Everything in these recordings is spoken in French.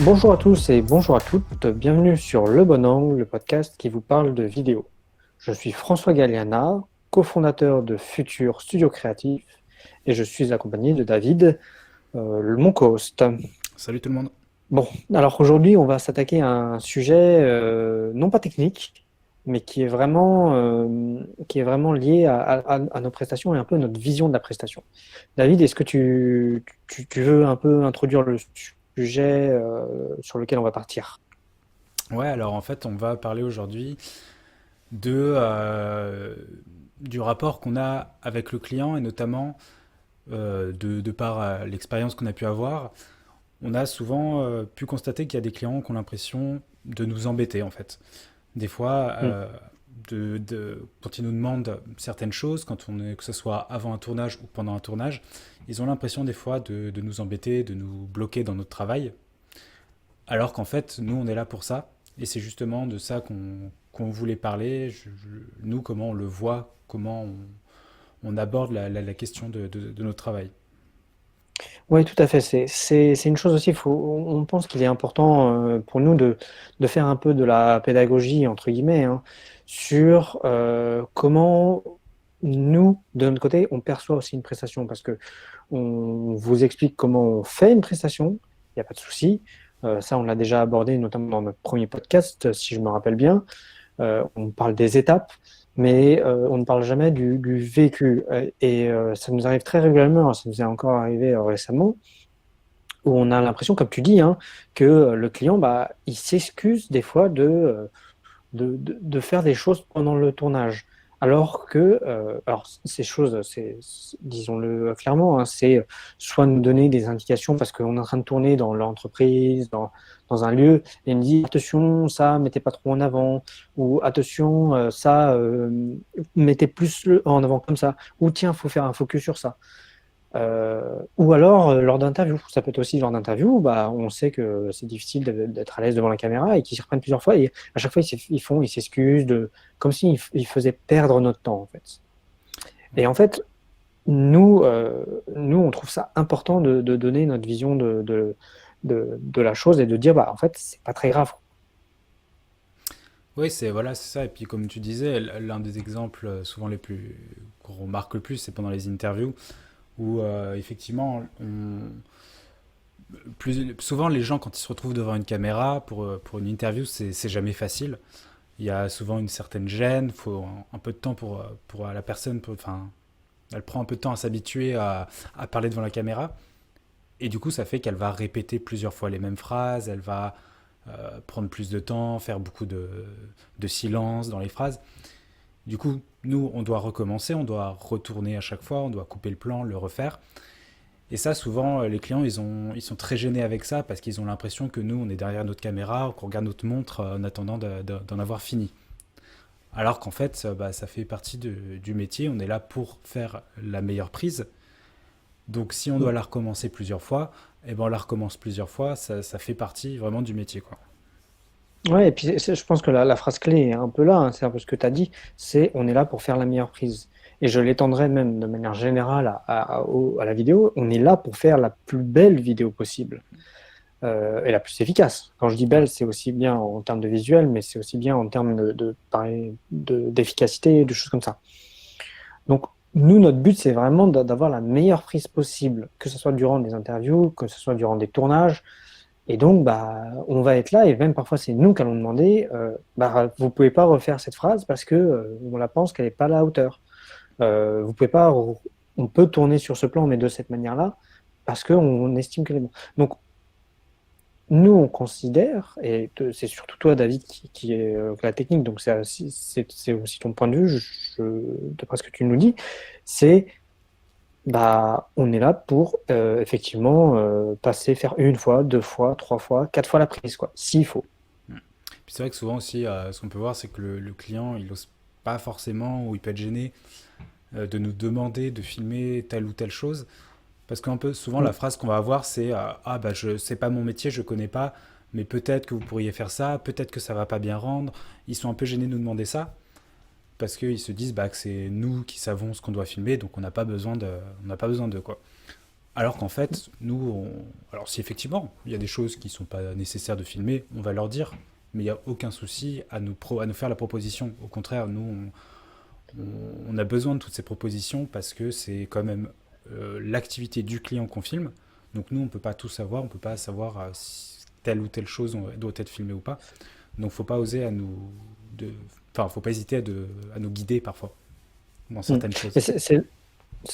Bonjour à tous et bonjour à toutes, bienvenue sur Le Bon Angle, le podcast qui vous parle de vidéo. Je suis François Galliana, cofondateur de Futur Studio Créatif et je suis accompagné de David, mon co-host. Salut tout le monde. Bon, alors aujourd'hui on va s'attaquer à un sujet non pas technique, mais qui est vraiment lié à nos prestations et un peu à notre vision de la prestation. David, est-ce que tu veux un peu introduire le sujet sur lequel on va partir? Ouais, alors en fait, on va parler aujourd'hui de du rapport qu'on a avec le client et notamment de par l'expérience qu'on a pu avoir. On a souvent pu constater qu'il y a des clients qui ont l'impression de nous embêter en fait. Des fois, Hmm. quand ils nous demandent certaines choses, que ce soit avant un tournage ou pendant un tournage, ils ont l'impression des fois de nous embêter, de nous bloquer dans notre travail. Alors qu'en fait, nous, on est là pour ça. Et c'est justement de ça qu'on voulait parler. Nous, comment on le voit, comment on aborde la question de notre travail. Oui, tout à fait. C'est une chose aussi, on pense qu'il est important pour nous de faire un peu de la pédagogie, entre guillemets, hein, sur comment nous, de notre côté, on perçoit aussi une prestation. Parce que on vous explique comment on fait une prestation, il n'y a pas de souci. Ça, on l'a déjà abordé, notamment dans notre premier podcast, si je me rappelle bien. On parle des étapes, mais on ne parle jamais du vécu. Ça nous arrive très régulièrement, ça nous est encore arrivé récemment, où on a l'impression, comme tu dis, hein, que le client, bah, il s'excuse des fois de faire des choses pendant le tournage. Alors ces choses, disons-le clairement, hein, c'est soit nous donner des indications parce qu'on est en train de tourner dans l'entreprise, dans un lieu, et il me dit attention, ça, mettez pas trop en avant, ou attention, ça, mettez plus en avant comme ça, ou tiens, faut faire un focus sur ça. Ou alors lors d'interviews. Ça peut être aussi lors d'interviews, bah, on sait que c'est difficile d'être à l'aise devant la caméra et qu'ils s'y reprennent plusieurs fois. Et à chaque fois, ils s'excusent, comme s'ils faisaient perdre notre temps, en fait. Et Ouais. en fait, nous on trouve ça important de donner notre vision de la chose et de dire, bah, en fait, c'est pas très grave. Oui, c'est voilà, c'est ça. Et puis comme tu disais, l'un des exemples souvent les plus qu'on remarque le plus, c'est pendant les interviews où effectivement, souvent les gens quand ils se retrouvent devant une caméra pour une interview, c'est jamais facile. Il y a souvent une certaine gêne, il faut un peu de temps pour la personne, enfin, elle prend un peu de temps à s'habituer à parler devant la caméra. Et du coup, ça fait qu'elle va répéter plusieurs fois les mêmes phrases, elle va prendre plus de temps, faire beaucoup de silence dans les phrases. Du coup, nous, on doit recommencer, on doit retourner à chaque fois, on doit couper le plan, le refaire. Et ça, souvent, les clients, ils sont très gênés avec ça parce qu'ils ont l'impression que nous, on est derrière notre caméra, qu'on regarde notre montre en attendant d'en avoir fini. Alors qu'en fait, bah, ça fait partie du métier, on est là pour faire la meilleure prise. Donc si on doit la recommencer plusieurs fois, eh ben on la recommence plusieurs fois, ça fait partie vraiment du métier, quoi. Ouais, et puis je pense que la phrase clé est un peu là, hein, c'est un peu ce que tu as dit, c'est on est là pour faire la meilleure prise. Et je l'étendrai même de manière générale à la vidéo, on est là pour faire la plus belle vidéo possible et la plus efficace. Quand je dis Ouais. belle, c'est aussi bien en termes de visuel, mais c'est aussi bien en termes d'efficacité, de choses comme ça. Donc, nous, notre but, c'est vraiment d'avoir la meilleure prise possible, que ce soit durant des interviews, que ce soit durant des tournages. Et donc, bah, on va être là, et même parfois, c'est nous qui allons demander, bah, vous pouvez pas refaire cette phrase parce que on la pense qu'elle n'est pas à la hauteur. Vous pouvez pas, on peut tourner sur ce plan, mais de cette manière-là, parce qu'on estime qu'elle est bon. Donc, nous, on considère, et c'est surtout toi, David, qui est la technique, donc c'est aussi ton point de vue, d'après ce que tu nous dis, c'est bah, on est là pour effectivement passer, faire une fois, deux fois, trois fois, quatre fois la prise, quoi, s'il faut. Puis c'est vrai que souvent aussi, ce qu'on peut voir, c'est que le client, il n'ose pas forcément, ou il peut être gêné de nous demander de filmer telle ou telle chose. Parce qu'un peu souvent, Mm. la phrase qu'on va avoir, c'est ah bah je c'est pas mon métier, je connais pas, mais peut-être que vous pourriez faire ça, peut-être que ça va pas bien rendre. Ils sont un peu gênés de nous demander ça parce qu'ils se disent bah, que c'est nous qui savons ce qu'on doit filmer, donc on n'a pas besoin de quoi. Alors qu'en fait, alors si effectivement, il y a des choses qui sont pas nécessaires de filmer, on va leur dire, mais il n'y a aucun souci à nous faire la proposition. Au contraire, on a besoin de toutes ces propositions parce que c'est quand même l'activité du client qu'on filme. Donc nous, on peut pas tout savoir, on peut pas savoir si telle ou telle chose doit être filmée ou pas. Donc faut pas oser de, enfin, faut pas hésiter à nous guider parfois dans Mm. certaines choses.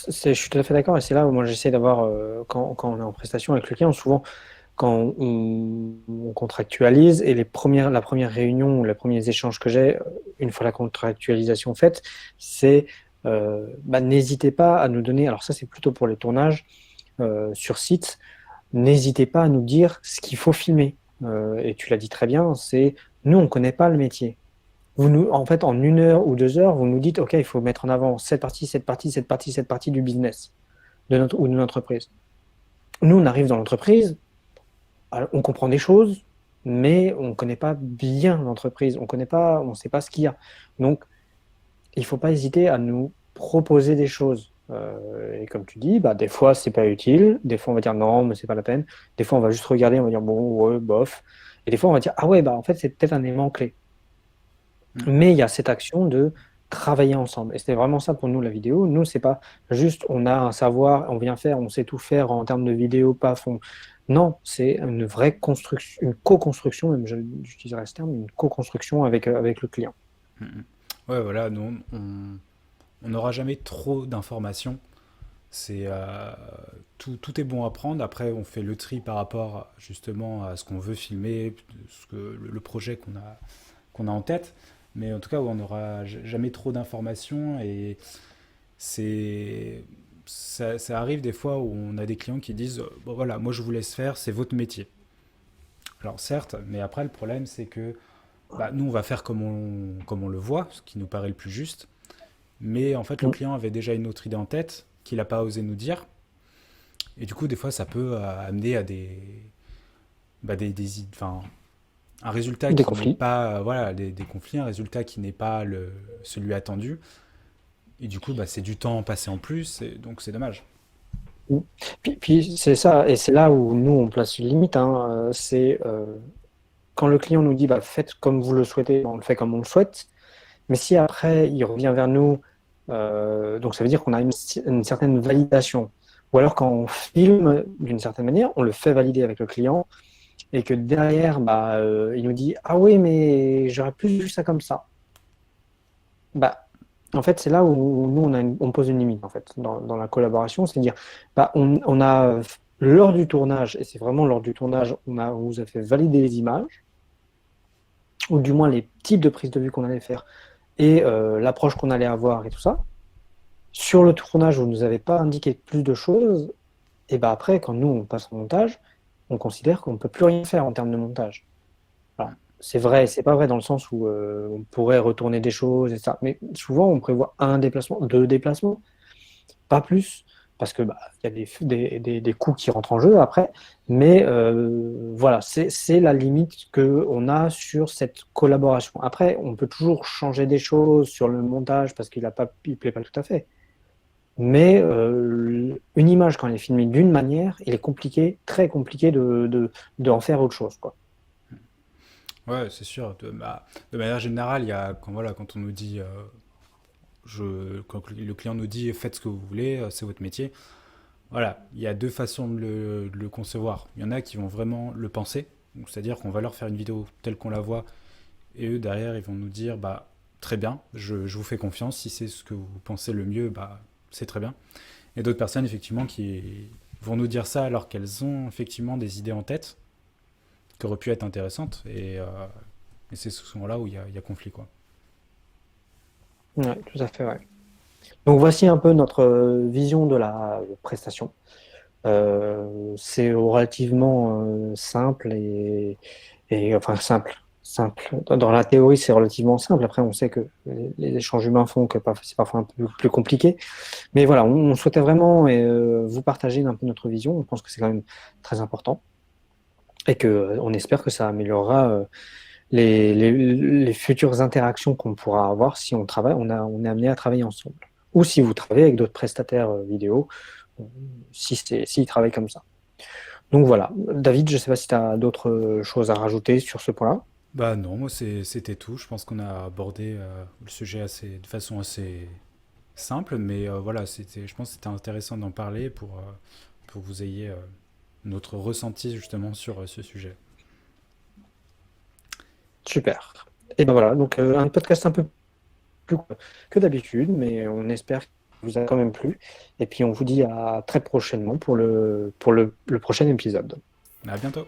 Et je suis tout à fait d'accord, et c'est là où moi j'essaie d'avoir, quand on est en prestation avec le client, souvent quand on contractualise, et la première réunion ou les premiers échanges que j'ai, une fois la contractualisation faite, c'est bah, n'hésitez pas à nous donner, alors ça c'est plutôt pour les tournages sur site, n'hésitez pas à nous dire ce qu'il faut filmer. Et tu l'as dit très bien, c'est nous on ne connaît pas le métier. En fait, en 1 heure ou 2 heures, vous nous dites, OK, il faut mettre en avant cette partie, cette partie, cette partie, cette partie du business ou de l'entreprise. Nous, on arrive dans l'entreprise, on comprend des choses, mais on ne connaît pas bien l'entreprise, on ne sait pas ce qu'il y a. Donc, il ne faut pas hésiter à nous proposer des choses. Et comme tu dis, bah, des fois, c'est pas utile. Des fois, on va dire non, mais c'est pas la peine. Des fois, on va juste regarder, on va dire bon, ouais, bof. Et des fois, on va dire ah ouais, bah en fait, c'est peut-être un élément clé. Mais il y a cette action de travailler ensemble. Et c'était vraiment ça pour nous, la vidéo. Nous, c'est pas juste on a un savoir, on vient faire, on sait tout faire en termes de vidéo, paf. Non, c'est une vraie construction, une co-construction, même j'utiliserais ce terme, une co-construction avec le client. Mm, mm. Ouais, voilà, on n'aura jamais trop d'informations. C'est tout est bon à prendre. Après, on fait le tri par rapport justement à ce qu'on veut filmer, le projet qu'on a en tête. Mais en tout cas, ouais, on n'aura jamais trop d'informations et c'est ça arrive des fois où on a des clients qui disent bon voilà, moi je vous laisse faire, c'est votre métier. Alors certes, mais après le problème c'est que bah, nous on va faire comme on le voit, ce qui nous paraît le plus juste. Mais en fait, le Mm. client avait déjà une autre idée en tête qu'il n'a pas osé nous dire. Et du coup, des fois, ça peut amener à enfin, un résultat Des qui n'est conflits. pas, voilà, des conflits, un résultat qui n'est pas celui attendu. Et du coup, bah, c'est du temps passé en plus, et donc c'est dommage. Mm. Puis c'est ça, et c'est là où nous on place une limite, hein, c'est quand le client nous dit bah, faites comme vous le souhaitez, on le fait comme on le souhaite. Mais si après il revient vers nous, donc ça veut dire qu'on a une certaine validation. Ou alors quand on filme d'une certaine manière, on le fait valider avec le client, et que derrière, bah, il nous dit ah oui, mais j'aurais plus vu ça comme ça. Bah, en fait, c'est là où nous, on pose une limite, en fait, dans la collaboration. C'est-à-dire, bah, on a, lors du tournage, et c'est vraiment lors du tournage, on vous a fait valider les images, ou du moins les types de prises de vue qu'on allait faire, et l'approche qu'on allait avoir, et tout ça. Sur le tournage, vous ne nous avez pas indiqué plus de choses, et bah après, quand nous, on passe au montage, on considère qu'on ne peut plus rien faire en termes de montage. Alors, c'est vrai, c'est pas vrai dans le sens où on pourrait retourner des choses et ça. Mais souvent, on prévoit un déplacement, deux déplacements, pas plus, parce que bah, il y a des coûts qui rentrent en jeu après. Mais voilà, c'est la limite qu'on a sur cette collaboration. Après, on peut toujours changer des choses sur le montage parce il plaît pas tout à fait. Mais une image, quand elle est filmée d'une manière, il est compliqué, très compliqué d'en faire autre chose, quoi. Ouais, c'est sûr. De manière générale, il y a, quand on nous dit, quand le client nous dit faites ce que vous voulez, c'est votre métier. Voilà, il y a deux façons de le concevoir. Il y en a qui vont vraiment le penser, donc c'est-à-dire qu'on va leur faire une vidéo telle qu'on la voit, et eux derrière ils vont nous dire bah très bien, je vous fais confiance, si c'est ce que vous pensez le mieux, bah c'est très bien. Et d'autres personnes effectivement qui vont nous dire ça alors qu'elles ont effectivement des idées en tête qui auraient pu être intéressantes, et c'est ce moment-là où il y a conflit quoi. Ouais, tout à fait, ouais. Donc voici un peu notre vision de la prestation. C'est relativement simple enfin simple. Simple. Dans la théorie, c'est relativement simple. Après, on sait que les échanges humains font que c'est parfois un peu plus compliqué. Mais voilà, on souhaitait vraiment vous partager un peu notre vision. On pense que c'est quand même très important et que on espère que ça améliorera les futures interactions qu'on pourra avoir si on travaille, on est amené à travailler ensemble. Ou si vous travaillez avec d'autres prestataires vidéo, s'ils travaillent comme ça. Donc voilà. David, je ne sais pas si tu as d'autres choses à rajouter sur ce point-là. Bah non, moi c'était tout. Je pense qu'on a abordé le sujet de façon assez simple, mais voilà, je pense que c'était intéressant d'en parler pour que vous ayez notre ressenti justement sur ce sujet. Super. Et ben voilà, donc un podcast un peu plus court que d'habitude, mais on espère qu'il vous a quand même plu. Et puis on vous dit à très prochainement pour le prochain épisode. À bientôt!